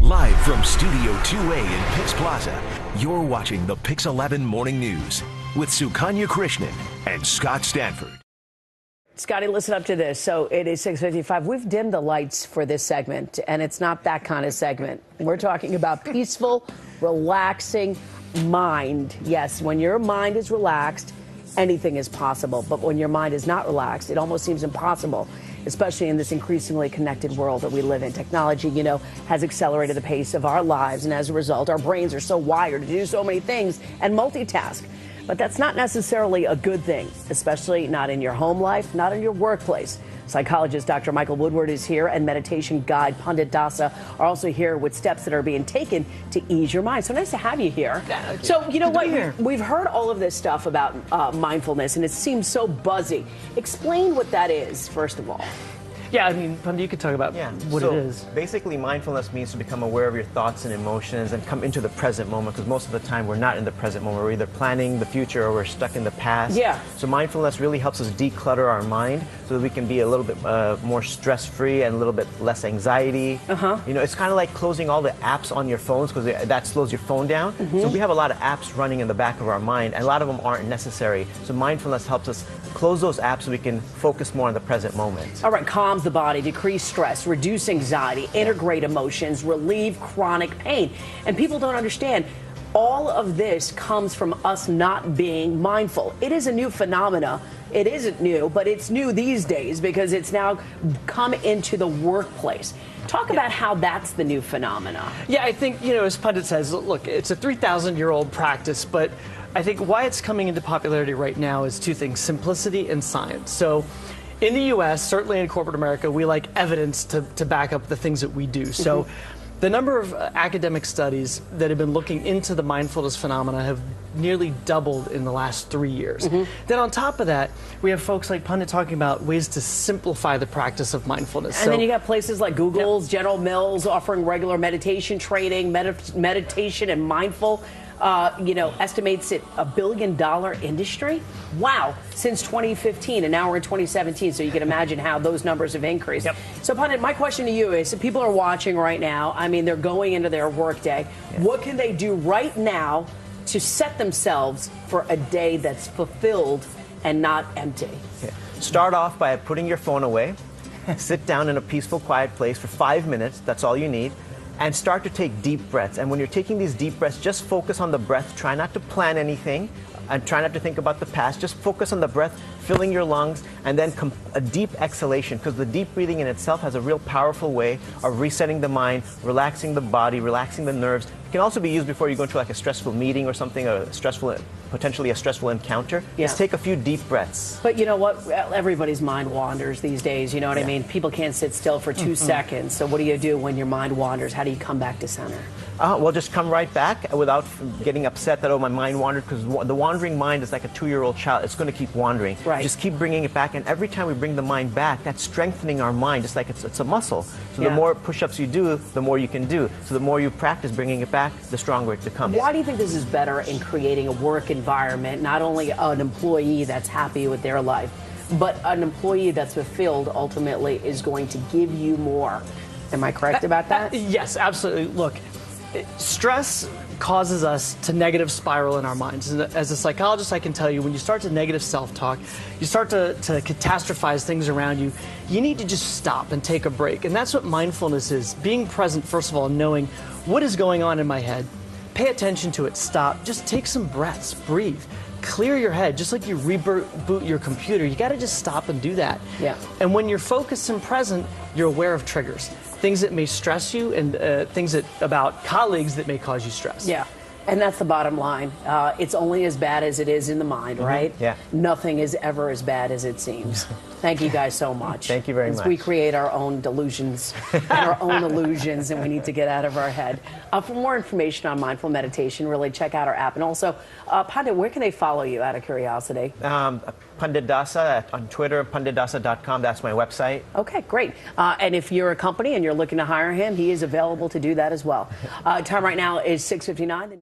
Live from Studio 2A in Pix Plaza, you're watching the Pix 11 Morning News with Sukanya Krishnan and Scott Stanford. Scotty, listen up to this. So it is 6:55. We've dimmed the lights for this segment, and it's not that kind of segment. We're talking about peaceful, relaxing mind. Yes, when your mind is relaxed, anything is possible. But when your mind is not relaxed, it almost seems impossible, especially in this increasingly connected world that we live in. Technology, has accelerated the pace of our lives, and as a result, our brains are so wired to do so many things and multitask. But that's not necessarily a good thing, especially not in your home life, not in your workplace. Psychologist Dr. Michael Woodward is here, and meditation guide Pandit Dasa are also here with steps that are being taken to ease your mind. So nice to have you here. So, you know what? We've heard all of this stuff about mindfulness, and it seems so buzzy. Explain what that is, first of all. Yeah, I mean, Pandit, you could talk about what it is. Basically, mindfulness means to become aware of your thoughts and emotions and come into the present moment, because most of the time we're not in the present moment. We're either planning the future or we're stuck in the past. Yeah. So mindfulness really helps us declutter our mind so that we can be a little bit more stress-free and a little bit less anxiety. It's kind of like closing all the apps on your phones, because that slows your phone down. So we have a lot of apps running in the back of our mind, and a lot of them aren't necessary. So mindfulness helps us close those apps so we can focus more on the present moment. All right, calms the body, decrease stress, reduce anxiety, integrate emotions, relieve chronic pain. And people don't understand, all of this comes from us not being mindful. It is a new phenomena. It isn't new, but it's new these days because it's now come into the workplace. Talk about how that's the new phenomena. Yeah, I think, as Pandit says, look, it's a 3,000-year-old practice, but I think why it's coming into popularity right now is two things: simplicity and science. So in the U.S., certainly in corporate America, we like evidence to back up the things that we do. So the number of academic studies that have been looking into the mindfulness phenomena have nearly doubled in the last 3 years. Then on top of that, we have folks like Pandit talking about ways to simplify the practice of mindfulness. And then you got places like Google's, General Mills offering regular meditation training, meditation and mindful. Estimates it $1 billion industry. Wow, since 2015, and now we're in 2017, so you can imagine how those numbers have increased. So, Pandit, my question to you is, if people are watching right now, I mean, they're going into their workday, what can they do right now to set themselves for a day that's fulfilled and not empty? Start off by putting your phone away, sit down in a peaceful, quiet place for 5 minutes, that's all you need, and start to take deep breaths. And when you're taking these deep breaths, just focus on the breath. Try not to plan anything, and try not to think about the past. Just focus on the breath, filling your lungs, and then a deep exhalation, because the deep breathing in itself has a real powerful way of resetting the mind, relaxing the body, relaxing the nerves. It can also be used before you go into like a stressful meeting or something, potentially a stressful encounter. Just take a few deep breaths. But you know what? Everybody's mind wanders these days, you know what I mean? People can't sit still for 2 seconds. So what do you do when your mind wanders? How do you come back to center? Well, just come right back without getting upset that, oh, my mind wandered, because the wandering mind is like a 2-year-old child. It's going to keep wandering. Right. Just keep bringing it back, and every time we bring the mind back, that's strengthening our mind, just like it's a muscle. So the more push-ups you do, the more you can do. So the more you practice bringing it back, the stronger it becomes. Why do you think this is better in creating a work environment, not only an employee that's happy with their life, but an employee that's fulfilled ultimately is going to give you more? Am I correct about that? Yes, absolutely. Look, stress causes us to negative spiral in our minds. And as a psychologist, I can tell you, when you start to negative self-talk, you start to catastrophize things around you, you need to just stop and take a break. And that's what mindfulness is. Being present, first of all, knowing what is going on in my head. Pay attention to it, stop, just take some breaths, breathe. Clear your head, just like you reboot your computer. You got to just stop and do that. And when you're focused and present, you're aware of triggers, things that may stress you, and things about colleagues that may cause you stress. And that's the bottom line. It's only as bad as it is in the mind, right? Nothing is ever as bad as it seems. Thank you guys so much. Thank you very much. We create our own delusions and our own illusions, and we need to get out of our head. For more information on mindful meditation, really check out our app. And also, Pandit, where can they follow you, out of curiosity? Pandit Dasa on Twitter, panditdasa.com. That's my website. Okay, great. And if you're a company and you're looking to hire him, he is available to do that as well. Time right now is 6:59.